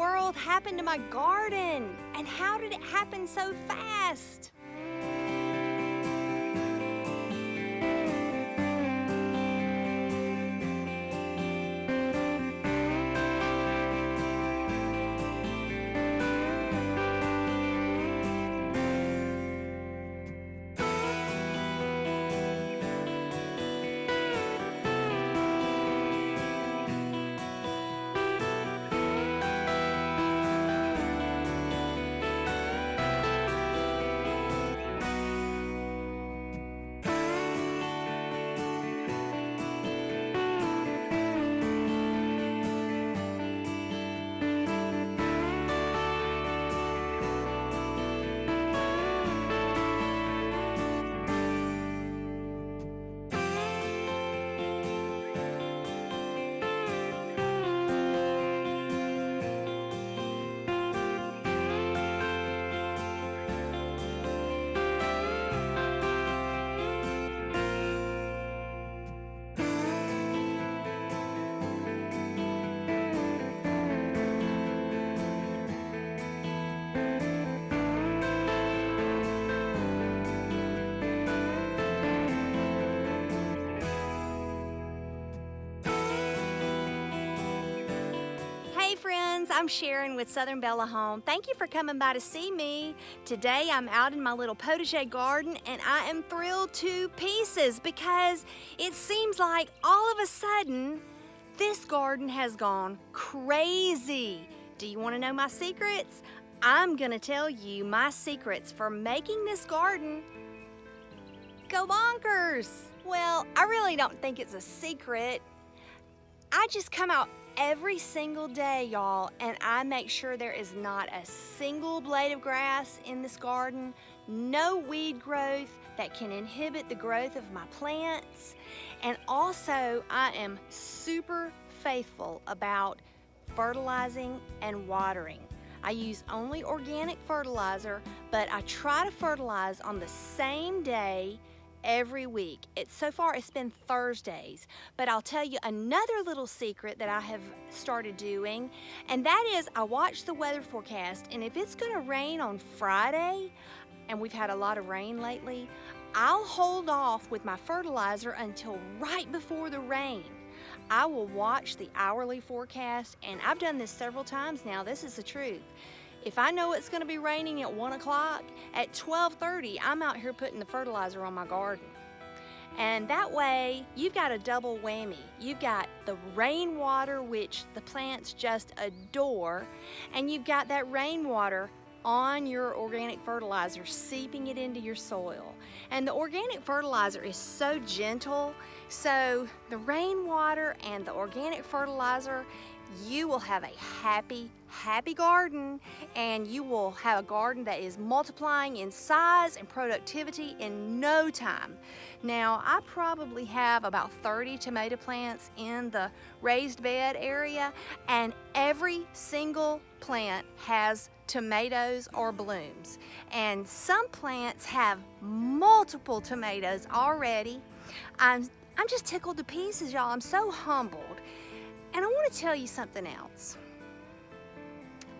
world happened to my garden? And how did it happen so fast? Hey friends, I'm Sharon with Southern Bella Home. Thank you for coming by to see me. Today I'm out in my little potager garden and I am thrilled to pieces because it seems like all of a sudden this garden has gone crazy. Do you want to know my secrets? I'm gonna tell you my secrets for making this garden go bonkers. Well, I really don't think it's a secret. I just come out every single day, y'all, and I make sure there is not a single blade of grass in this garden, no weed growth that can inhibit the growth of my plants, and also I am super faithful about fertilizing and watering. I use only organic fertilizer, but I try to fertilize on the same day every week. So far it's been Thursdays, but I'll tell you another little secret that I have started doing, and that is I watch the weather forecast, and if it's gonna rain on Friday, and we've had a lot of rain lately, I'll hold off with my fertilizer until right before the rain. I will watch the hourly forecast, and I've done this several times now. This is the truth. If I know it's going to be raining at 1 o'clock, at 12:30, I'm out here putting the fertilizer on my garden. And that way, you've got a double whammy. You've got the rainwater, which the plants just adore, and you've got that rainwater on your organic fertilizer, seeping it into your soil. And the organic fertilizer is so gentle, so the rainwater and the organic fertilizer, you will have a happy garden, and you will have a garden that is multiplying in size and productivity in no time. Now, I probably have about 30 tomato plants in the raised bed area, and every single plant has tomatoes or blooms. And some plants have multiple tomatoes already. I'm just tickled to pieces, y'all. I'm so humbled. And I want to tell you something else.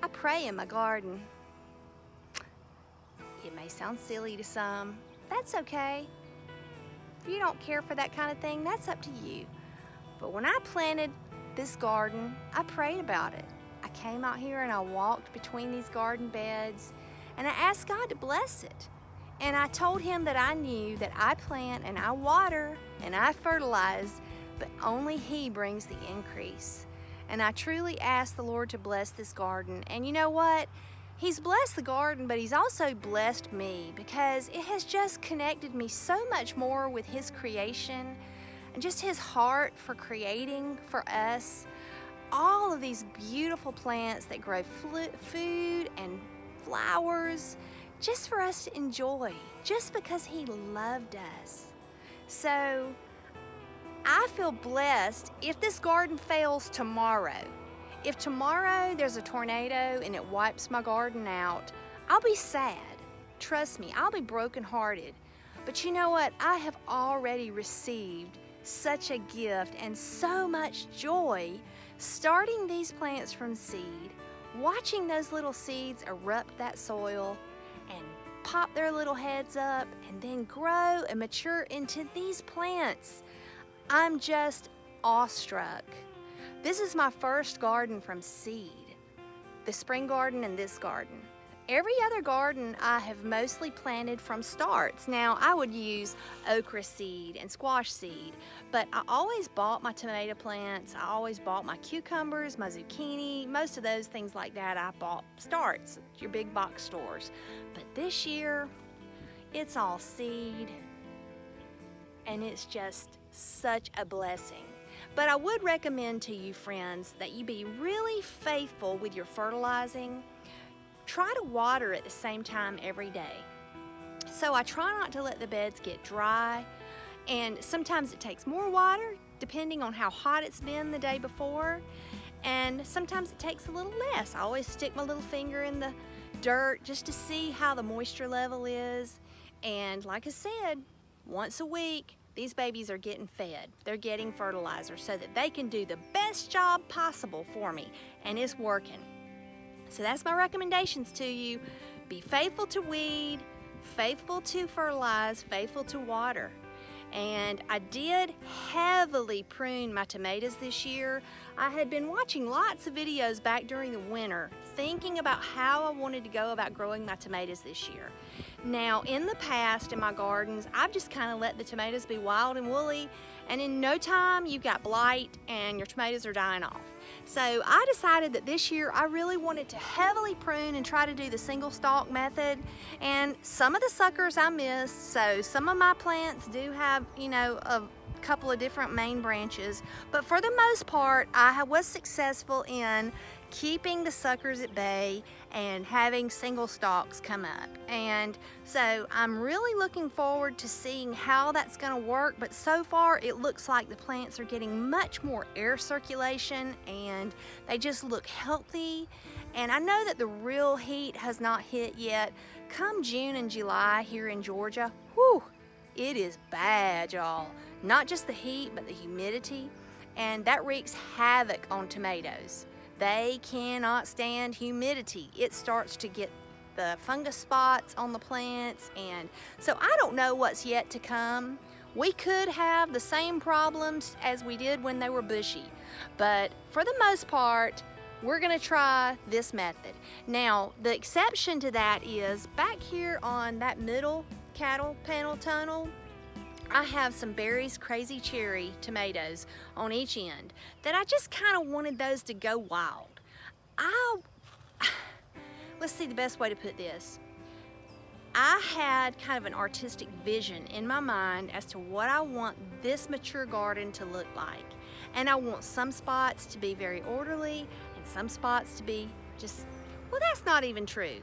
I pray in my garden. It may sound silly to some. That's okay. If you don't care for that kind of thing, that's up to you. But when I planted this garden, I prayed about it. I came out here and I walked between these garden beds and I asked God to bless it. And I told him that I knew that I plant and I water and I fertilize, but only he brings the increase. And I truly asked the Lord to bless this garden. And you know what? He's blessed the garden, but he's also blessed me because it has just connected me so much more with his creation and just his heart for creating for us all of these beautiful plants that grow food and flowers just for us to enjoy, just because he loved us. So I feel blessed if this garden fails tomorrow. If tomorrow there's a tornado and it wipes my garden out, I'll be sad. Trust me, I'll be brokenhearted. But you know what? I have already received such a gift and so much joy starting these plants from seed, watching those little seeds erupt that soil and pop their little heads up and then grow and mature into these plants, I'm just awestruck. This is my first garden from seed, the spring garden and this garden. Every other garden I have mostly planted from starts. Now, I would use okra seed and squash seed, but I always bought my tomato plants, I always bought my cucumbers, my zucchini, most of those things like that I bought starts, your big box stores. But this year, it's all seed, and it's just such a blessing. But I would recommend to you, friends, that you be really faithful with your fertilizing. Try to water at the same time every day. So I try not to let the beds get dry, and sometimes it takes more water depending on how hot it's been the day before, and sometimes it takes a little less. I always stick my little finger in the dirt just to see how the moisture level is, and like I said, once a week these babies are getting fed. They're getting fertilizer so that they can do the best job possible for me, and it's working. So that's my recommendations to you. Be faithful to weed, faithful to fertilize, faithful to water. And I did heavily prune my tomatoes this year. I had been watching lots of videos back during the winter, thinking about how I wanted to go about growing my tomatoes this year. Now, in the past in my gardens, I've just kind of let the tomatoes be wild and woolly, and in no time you've got blight and your tomatoes are dying off. So I decided that this year I really wanted to heavily prune and try to do the single stalk method, and some of the suckers I missed, so some of my plants do have, you know, a couple of different main branches, but for the most part I was successful in keeping the suckers at bay and having single stalks come up. And so I'm really looking forward to seeing how that's going to work, but so far it looks like the plants are getting much more air circulation and they just look healthy. And I know that the real heat has not hit yet. Come June and July here in Georgia, whew, it is bad, y'all. Not just the heat, but the humidity, and that wreaks havoc on tomatoes. They cannot stand humidity. It starts to get the fungus spots on the plants, and so I don't know what's yet to come. We could have the same problems as we did when they were bushy, but for the most part, we're gonna try this method. Now, the exception to that is back here on that middle cattle panel tunnel, I have some Berry's Crazy Cherry tomatoes on each end that I just kind of wanted those to go wild. Let's see the best way to put this. I had kind of an artistic vision in my mind as to what I want this mature garden to look like. And I want some spots to be very orderly and some spots to be just, well, that's not even true.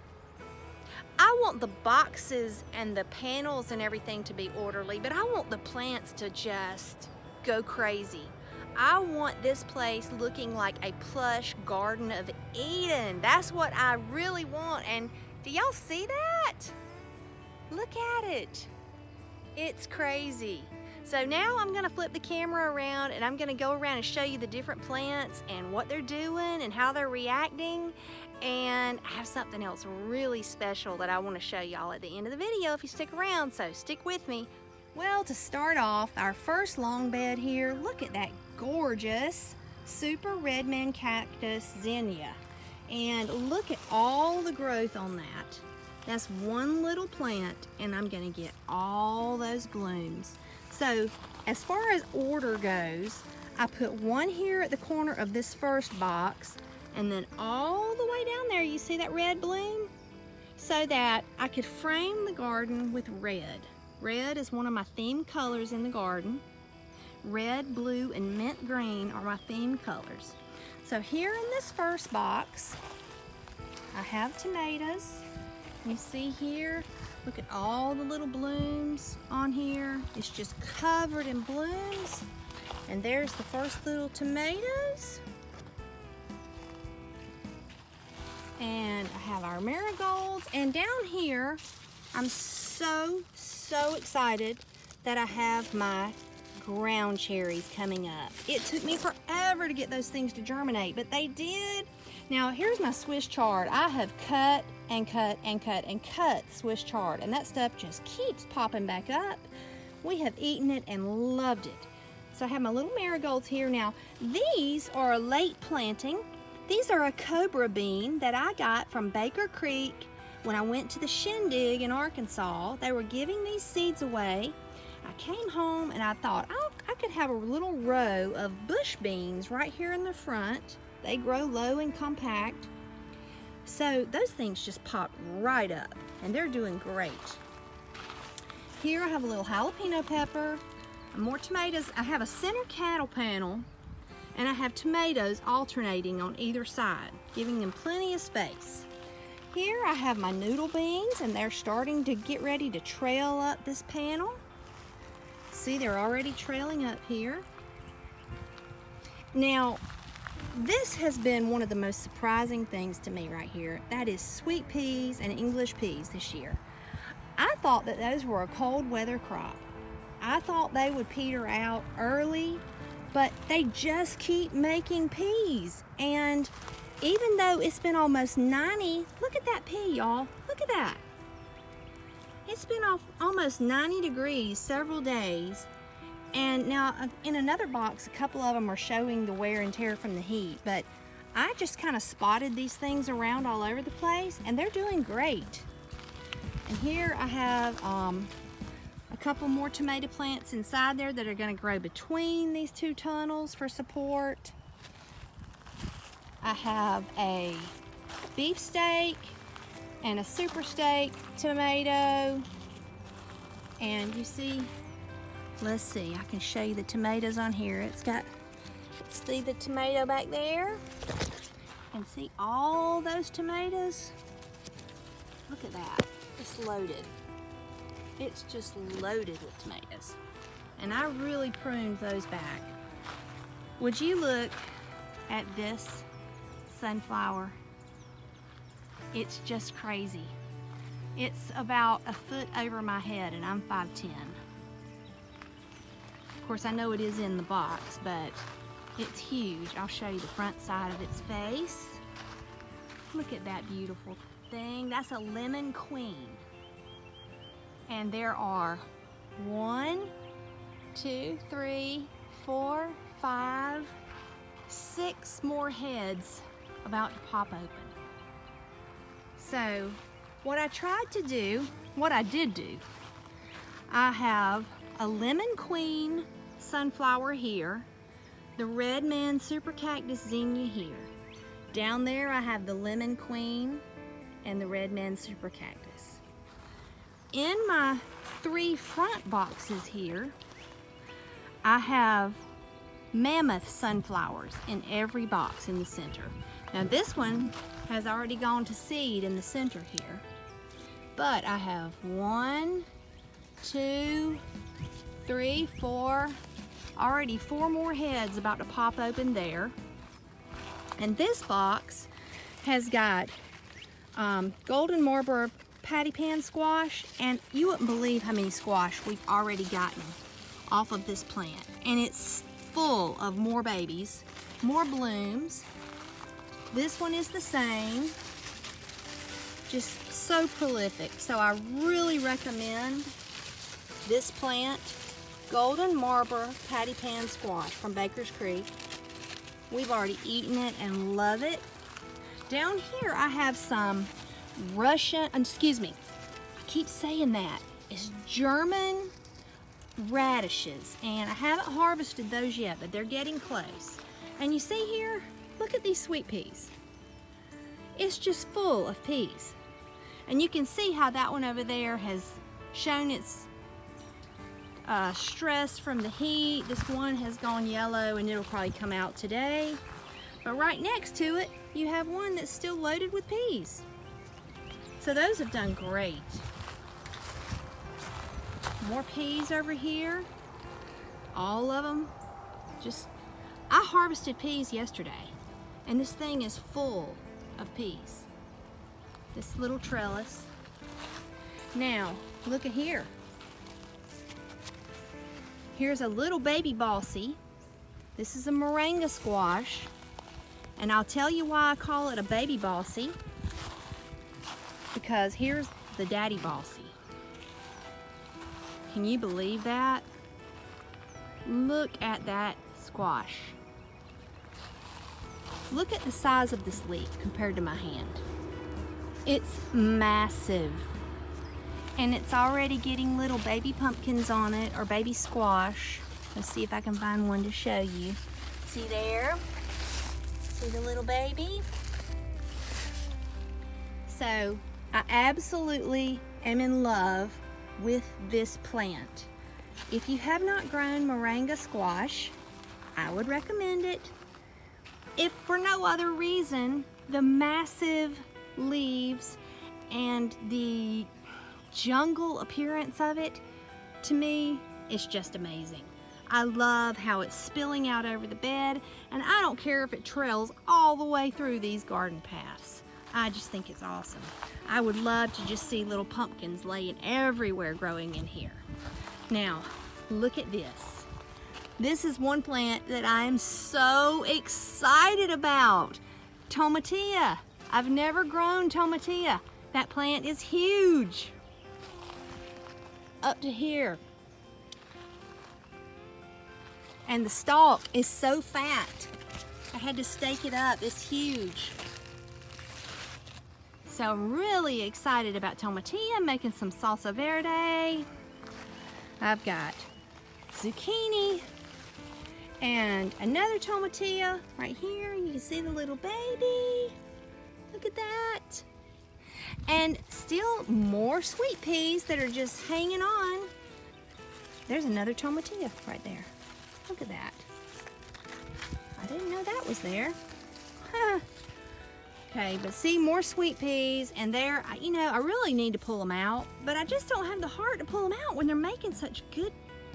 I want the boxes and the panels and everything to be orderly, but I want the plants to just go crazy. I want this place looking like a plush Garden of Eden. That's what I really want. And do y'all see that? Look at it. It's crazy. So now I'm gonna flip the camera around and I'm gonna go around and show you the different plants and what they're doing and how they're reacting. And I have something else really special that I want to show y'all at the end of the video if you stick around, so stick with me. Well, to start off, our first long bed here, look at that gorgeous super redman cactus zinnia. And look at all the growth on that. That's one little plant and I'm gonna get all those blooms. So as far as order goes, I put one here at the corner of this first box, and then all the way down there, you see that red bloom? So that I could frame the garden with red. Red is one of my theme colors in the garden. Red, blue, and mint green are my theme colors. So here in this first box, I have tomatoes. You see here, look at all the little blooms on here. It's just covered in blooms. And there's the first little tomatoes. And I have our marigolds, and down here I'm so excited that I have my ground cherries coming up. It took me forever to get those things to germinate, but they did. Now here's my Swiss chard. I have cut and cut and cut and cut Swiss chard, and that stuff just keeps popping back up. We have eaten it and loved it. So I have my little marigolds here. Now these are a late planting. These are a cobra bean that I got from Baker Creek when I went to the shindig in Arkansas. They were giving these seeds away. I came home and I thought, oh, I could have a little row of bush beans right here in the front. They grow low and compact. So those things just pop right up and they're doing great. Here I have a little jalapeno pepper, more tomatoes. I have a center cattle panel and I have tomatoes alternating on either side, giving them plenty of space. Here I have my noodle beans and they're starting to get ready to trail up this panel. See, they're already trailing up here. Now, this has been one of the most surprising things to me right here. That is sweet peas and English peas this year. I thought that those were a cold weather crop. I thought they would peter out early, but they just keep making peas. And even though it's been almost 90, look at that pea, y'all. Look at that. It's been almost 90 degrees several days. And now in another box, a couple of them are showing the wear and tear from the heat, but I just kind of spotted these things around all over the place and they're doing great. And here I have a couple more tomato plants inside there that are going to grow between these two tunnels for support. I have a beefsteak and a super steak tomato, and you see, let's see, I can show you the tomatoes on here. See the tomato back there? And see all those tomatoes? Look at that, it's loaded. It's just loaded with tomatoes. And I really pruned those back. Would you look at this sunflower? It's just crazy. It's about a foot over my head and I'm 5'10". Of course, I know it is in the box, but it's huge. I'll show you the front side of its face. Look at that beautiful thing. That's a lemon queen. And there are 1, 2, 3, 4, 5, 6 more heads about to pop open. So what I did do, I have a lemon queen sunflower here, the red man super cactus zinnia here. Down there I have the lemon queen and the red man super cactus. In my 3 front boxes here, I have mammoth sunflowers in every box in the center. Now this one has already gone to seed in the center here, but I have 1, 2, 3, 4, already 4 more heads about to pop open there. And this box has got golden Marlboro patty pan squash, and you wouldn't believe how many squash we've already gotten off of this plant. And it's full of more babies, more blooms. This one is the same, just so prolific. So I really recommend this plant, golden Marlboro patty pan squash from Baker's Creek. We've already eaten it and love it. Down here I have some I keep saying that. It's German radishes, and I haven't harvested those yet, but they're getting close. And you see here, look at these sweet peas. It's just full of peas. And you can see how that one over there has shown its stress from the heat. This one has gone yellow and it'll probably come out today. But right next to it, you have one that's still loaded with peas. So those have done great. More peas over here. All of them. I harvested peas yesterday, and this thing is full of peas. This little trellis. Now, look at here. Here's a little baby balsy. This is a moringa squash. And I'll tell you why I call it a baby bossy, because here's the daddy bossy. Can you believe that? Look at that squash. Look at the size of this leaf compared to my hand. It's massive. And it's already getting little baby pumpkins on it, or baby squash. Let's see if I can find one to show you. See there? See the little baby? So I absolutely am in love with this plant. If you have not grown moringa squash, I would recommend it. If for no other reason, the massive leaves and the jungle appearance of it, to me, it's just amazing. I love how it's spilling out over the bed, and I don't care if it trails all the way through these garden paths. I just think it's awesome. I would love to just see little pumpkins laying everywhere growing in here. Now, look at this. This is one plant that I am so excited about. Tomatillo. I've never grown tomatillo. That plant is huge. Up to here. And the stalk is so fat. I had to stake it up. It's huge. So I'm really excited about tomatillo. I'm making some salsa verde. I've got zucchini and another tomatillo right here. You can see the little baby. Look at that. And still more sweet peas that are just hanging on. There's another tomatillo right there. Look at that. I didn't know that was there. Huh. Okay, but see, more sweet peas, and there, you know, I really need to pull them out, but I just don't have the heart to pull them out when they're making such good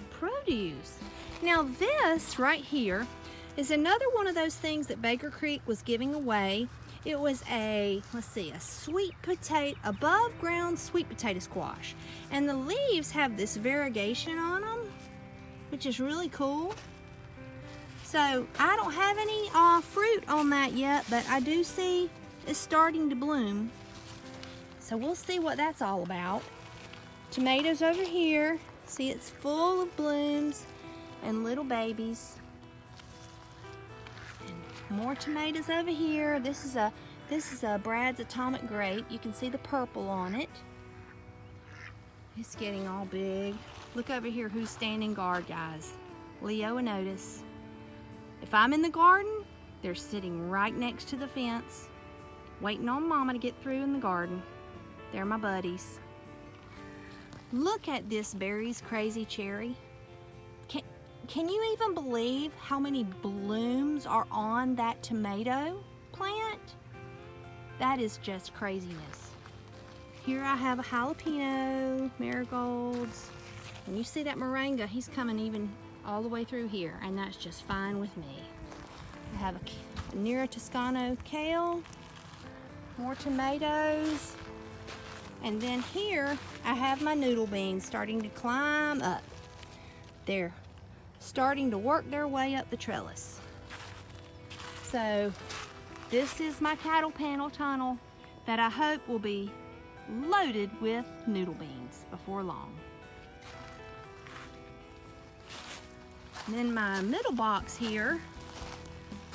produce. Now this right here is another one of those things that Baker Creek was giving away. It was a, let's see, a sweet potato, above ground sweet potato squash. And the leaves have this variegation on them, which is really cool. So I don't have any fruit on that yet, but I do see it's starting to bloom. So we'll see what that's all about. Tomatoes over here. See, it's full of blooms and little babies. And more tomatoes over here. This is a Brad's Atomic Grape. You can see the purple on it. It's getting all big. Look over here who's standing guard, guys. Leo and Otis. If I'm in the garden, they're sitting right next to the fence, waiting on Mama to get through in the garden. They're my buddies. Look at this Berry's Crazy Cherry. Can you even believe how many blooms are on that tomato plant? That is just craziness. Here I have a jalapeno, marigolds, and you see that moringa, he's coming even all the way through here, and that's just fine with me. I have a Nero Toscano kale, more tomatoes, and then here I have my noodle beans starting to climb up. They're starting to work their way up the trellis. So this is my cattle panel tunnel that I hope will be loaded with noodle beans before long. And then my middle box here,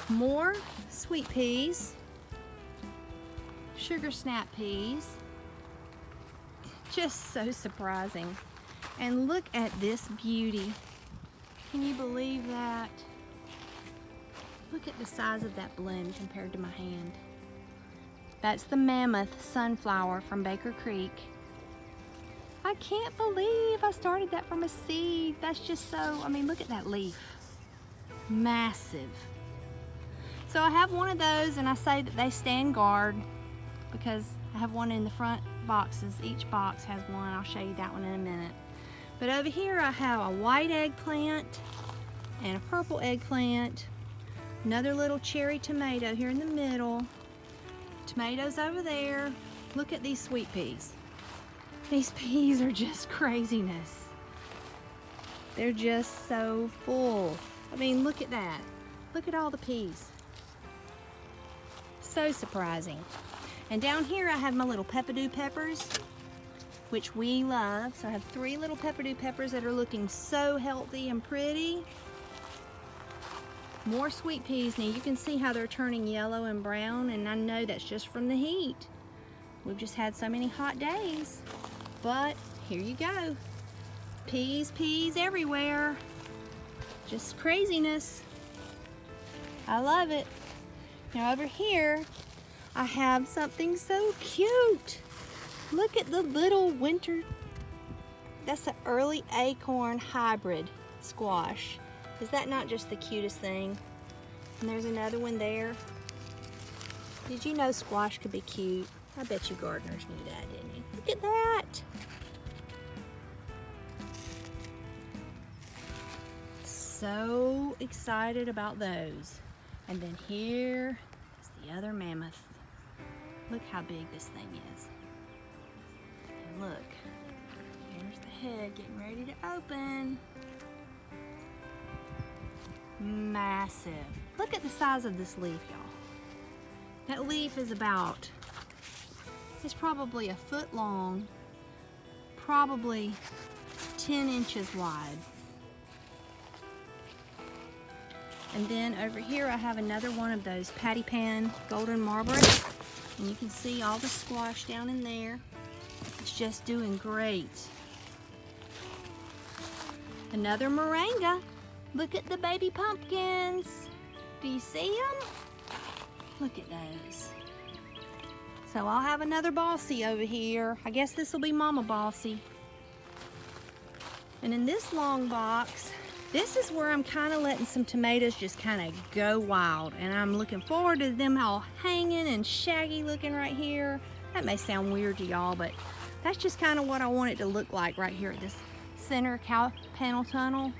more sweet peas, sugar snap peas. Just so surprising. And look at this beauty. Can you believe that? Look at the size of that bloom compared to my hand. That's the mammoth sunflower from Baker Creek. I can't believe I started that from a seed. That's just so, I mean, look at that leaf. Massive. So I have one of those, and I say that they stand guard because I have one in the front boxes. Each box has one. I'll show you that one in a minute. But over here I have a white eggplant and a purple eggplant. Another little cherry tomato here in the middle. Tomatoes over there. Look at these sweet peas. These peas are just craziness. They're just so full. I mean, look at that. Look at all the peas. So surprising. And down here I have my little peppadew peppers, which we love. So I have 3 little peppadew peppers that are looking so healthy and pretty. More sweet peas. Now you can see how they're turning yellow and brown, and I know that's just from the heat. We've just had so many hot days. But here you go. Peas, peas everywhere. Just craziness. I love it. Now over here, I have something so cute. Look at the little winter, that's an early acorn hybrid squash. Is that not just the cutest thing? And there's another one there. Did you know squash could be cute? I bet you gardeners knew that, didn't you? Look at that. So excited about those. And then here is the other mammoth. Look how big this thing is. And look, here's the head getting ready to open. Massive. Look at the size of this leaf, y'all. That leaf is it's probably a foot long, probably 10 inches wide. And then over here I have another one of those patty pan golden marlboro. And you can see all the squash down in there. It's just doing great. Another moringa. Look at the baby pumpkins. Do you see them? Look at those. So I'll have another bossy over here. I guess this will be Mama Bossy. And in this long box, this is where I'm kind of letting some tomatoes just kind of go wild. And I'm looking forward to them all hanging and shaggy looking right here. That may sound weird to y'all, but that's just kind of what I want it to look like right here at this center panel tunnel.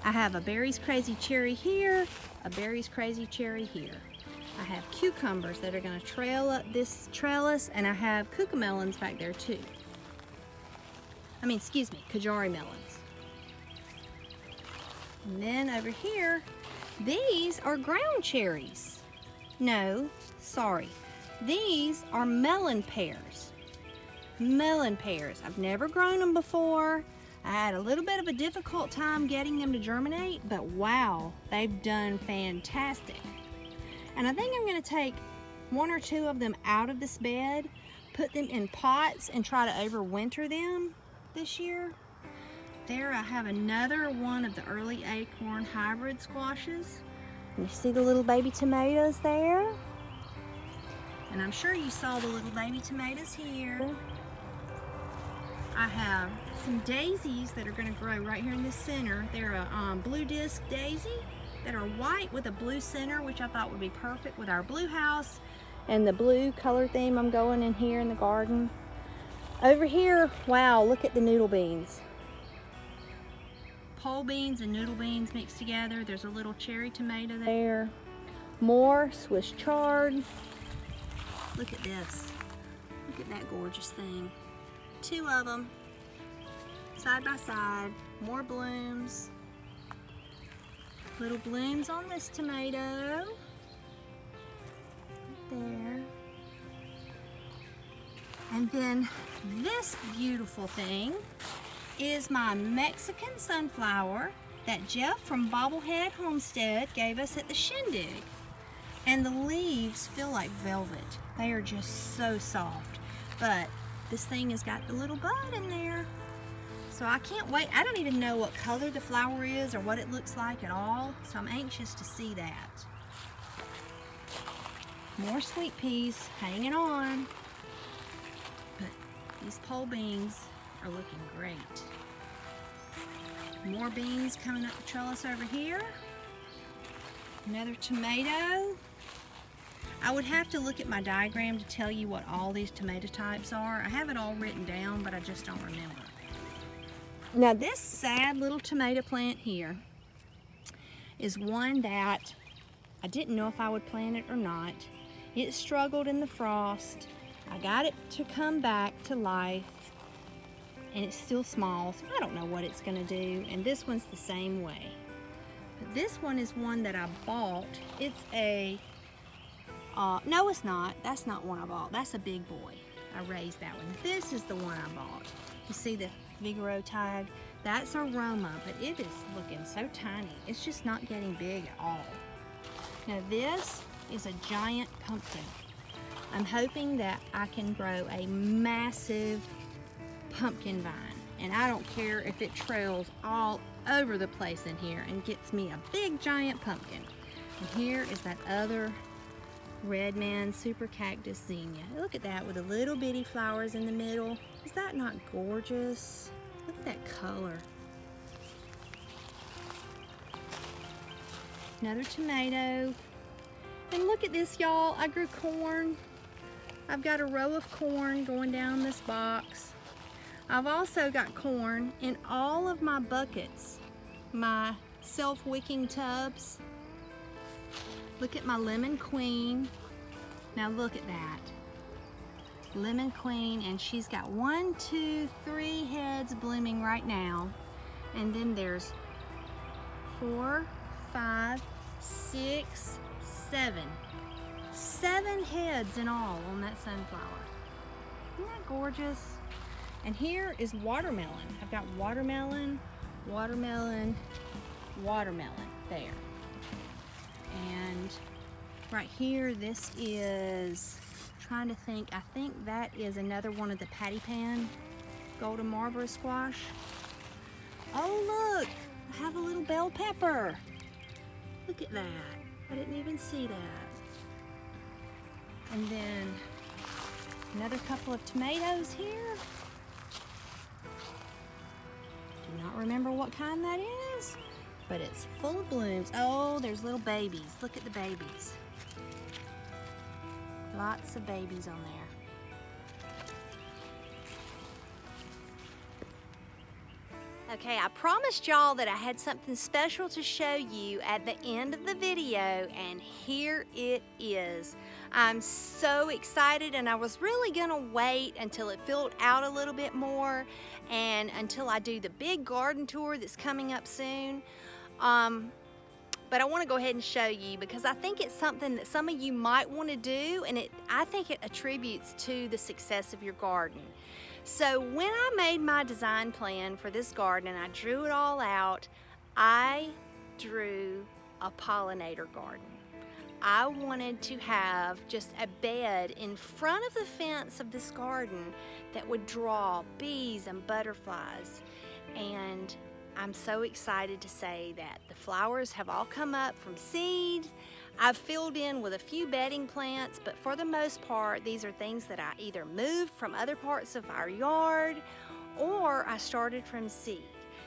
I have a Berries Crazy Cherry here, a Berries Crazy Cherry here. I have cucumbers that are going to trail up this trellis, and I have cucamelons back there too. Kajari melons. And then over here, these are ground cherries. No, sorry. These are melon pears. Melon pears. I've never grown them before. I had a little bit of a difficult time getting them to germinate, but wow, they've done fantastic. And I think I'm going to take 1 or 2 of them out of this bed, put them in pots, and try to overwinter them this year. There I have another one of the early acorn hybrid squashes. And you see the little baby tomatoes there? And I'm sure you saw the little baby tomatoes here. I have some daisies that are going to grow right here in the center. They're a blue disc daisy that are white with a blue center, which I thought would be perfect with our blue house and the blue color theme I'm going in here in the garden. Over here, wow, look at the noodle beans. Pole beans and noodle beans mixed together. There's a little cherry tomato there. More Swiss chard. Look at this. Look at that gorgeous thing. 2 of them, side by side. More blooms. Little blooms on this tomato. Right there. And then this beautiful thing is my Mexican sunflower that Jeff from Bobblehead Homestead gave us at the shindig. And the leaves feel like velvet. They are just so soft. But this thing has got the little bud in there. So I can't wait. I don't even know what color the flower is or what it looks like at all. So I'm anxious to see that. More sweet peas hanging on. But these pole beans are looking great. More beans coming up the trellis over here. Another tomato. I would have to look at my diagram to tell you what all these tomato types are. I have it all written down, but I just don't remember. Now this sad little tomato plant here is one that I didn't know if I would plant it or not. It struggled in the frost. I got it to come back to life, and it's still small, so I don't know what it's gonna do. And this one's the same way. But this one is one that I bought. It's a No, it's not. That's not one I bought. That's a big boy. I raised that one. This is the one I bought. You see the Figaro tag? That's a Roma, but it is looking so tiny. It's just not getting big at all. Now this is a giant pumpkin. I'm hoping that I can grow a massive pumpkin vine. And I don't care if it trails all over the place in here and gets me a big giant pumpkin. And here is that other Red Man Super Cactus Zinnia. Look at that with the little bitty flowers in the middle. Is that not gorgeous? Look at that color. Another tomato. And look at this, y'all. I grew corn. I've got a row of corn going down this box. I've also got corn in all of my buckets, my self-wicking tubs. Look at my lemon queen. Now look at that. Lemon queen, and she's got 1, 2, 3 heads blooming right now. And then there's 4, 5, 6, 7. 7 heads in all on that sunflower. Isn't that gorgeous? And here is watermelon. I've got watermelon, watermelon, watermelon there. And right here, this is, trying to think, I think that is another one of the patty pan golden Marlboro squash. Oh look, I have a little bell pepper. Look at that. I didn't even see that. And then another couple of tomatoes here. Do not remember what kind that is, but it's full of blooms. Oh, there's little babies. Look at the babies. Lots of babies on there. Okay, I promised y'all that I had something special to show you at the end of the video, and here it is. I'm so excited, and I was really gonna wait until it filled out a little bit more and until I do the big garden tour that's coming up soon. But I want to go ahead and show you because I think it's something that some of you might want to do, and I think it attributes to the success of your garden. So when I made my design plan for this garden and I drew it all out, I drew a pollinator garden. I wanted to have just a bed in front of the fence of this garden that would draw bees and butterflies. And I'm so excited to say that the flowers have all come up from seed. I've filled in with a few bedding plants, but for the most part, these are things that I either moved from other parts of our yard or I started from seed.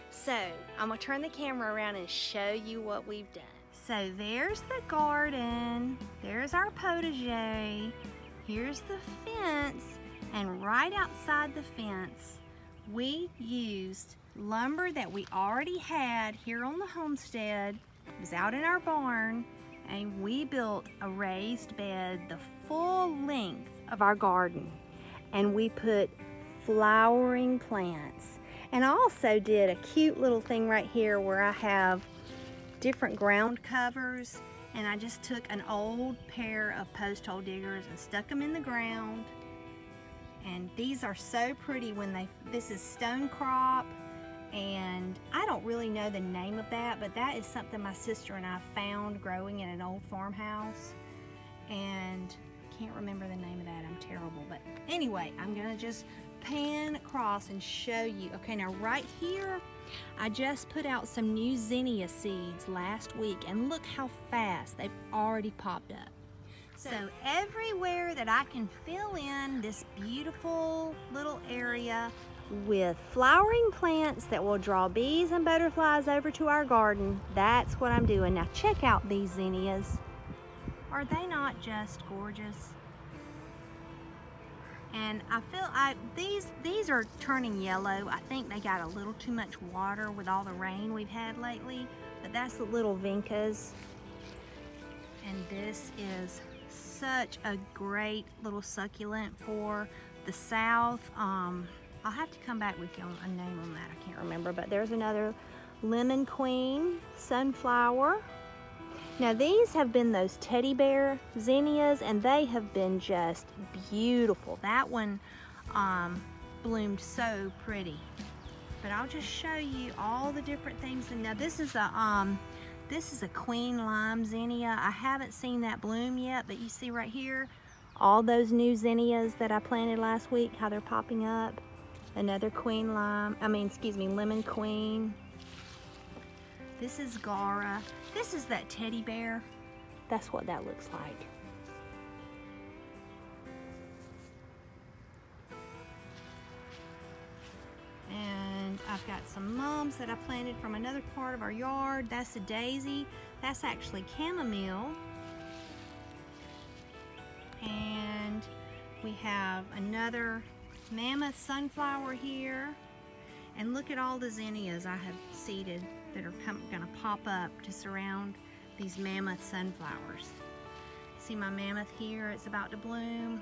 So I'm gonna turn the camera around and show you what we've done. So there's the garden, there's our potager, here's the fence, and right outside the fence, we used lumber that we already had here on the homestead. It was out in our barn, and we built a raised bed the full length of our garden, and we put flowering plants. And I also did a cute little thing right here where I have different ground covers, and I just took an old pair of post hole diggers and stuck them in the ground. And these are so pretty when this is stone crop, and I don't really know the name of that, but that is something my sister and I found growing in an old farmhouse, and I can't remember the name of that. I'm terrible, but anyway, I'm gonna just pan across and show you. Okay, now right here, I just put out some new zinnia seeds last week, and look how fast they've already popped up. So everywhere that I can fill in this beautiful little area with flowering plants that will draw bees and butterflies over to our garden, that's what I'm doing. Now check out these zinnias. Are they not just gorgeous? And I feel these are turning yellow. I think they got a little too much water with all the rain we've had lately, but that's the little vincas. And this is such a great little succulent for the south. I'll have to come back with you on a name on that. I can't remember, but there's another lemon queen sunflower. Now these have been those teddy bear zinnias, and they have been just beautiful. That one bloomed so pretty. But I'll just show you all the different things. And now this is a queen lime zinnia. I haven't seen that bloom yet, but you see right here, all those new zinnias that I planted last week, how they're popping up. Another queen lime, lemon queen. This is Gara. This is that teddy bear. That's what that looks like. And I've got some mums that I planted from another part of our yard. That's a daisy. That's actually chamomile. And we have another mammoth sunflower here. And look at all the zinnias I have seeded that are gonna pop up to surround these mammoth sunflowers. See my mammoth here, it's about to bloom.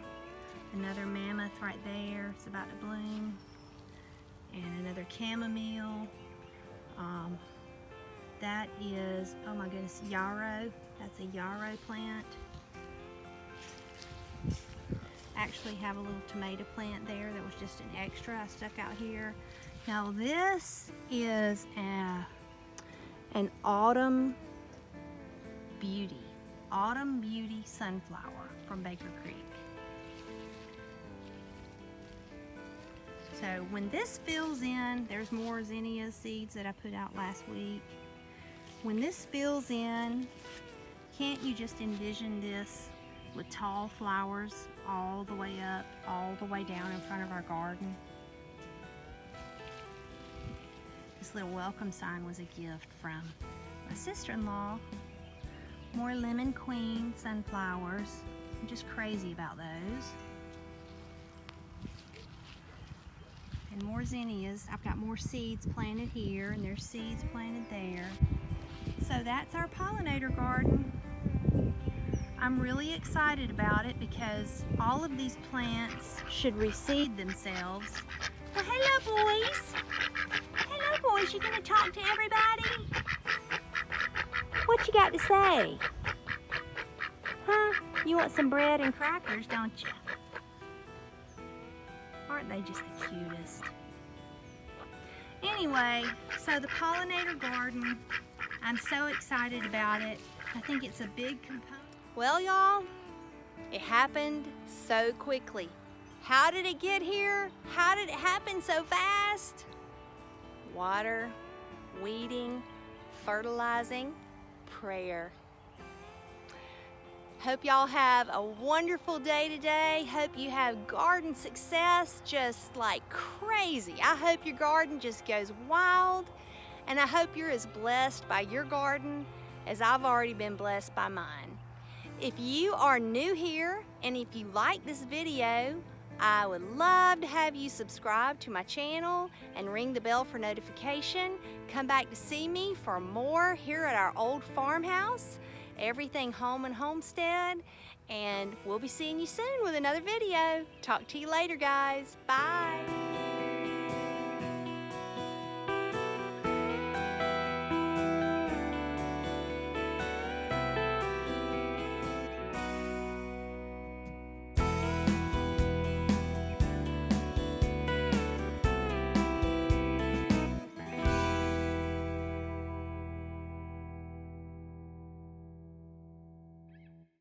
Another mammoth right there, it's about to bloom. And another chamomile. That is, oh my goodness, yarrow. That's a yarrow plant. Actually have a little tomato plant there that was just an extra I stuck out here. Now this is an autumn beauty sunflower from Baker Creek. So when this fills in, there's more zinnia seeds that I put out last week. When this fills in, can't you just envision this with tall flowers all the way up, all the way down in front of our garden? This little welcome sign was a gift from my sister-in-law. More lemon queen sunflowers. I'm just crazy about those. And more zinnias. I've got more seeds planted here, and there's seeds planted there. So that's our pollinator garden. I'm really excited about it because all of these plants should reseed themselves. Well, hello, boys. Hello, boys. You gonna talk to everybody? What you got to say? Huh? You want some bread and crackers, don't you? Aren't they just the cutest? Anyway, so the pollinator garden, I'm so excited about it. I think it's a big component. Well, y'all, it happened so quickly. How did it get here? How did it happen so fast? Water, weeding, fertilizing, prayer. Hope y'all have a wonderful day today. Hope you have garden success just like crazy. I hope your garden just goes wild, and I hope you're as blessed by your garden as I've already been blessed by mine. If you are new here, and if you like this video, I would love to have you subscribe to my channel and ring the bell for notification. Come back to see me for more here at our old farmhouse, Everything Home and Homestead, and we'll be seeing you soon with another video. Talk to you later, guys. Bye.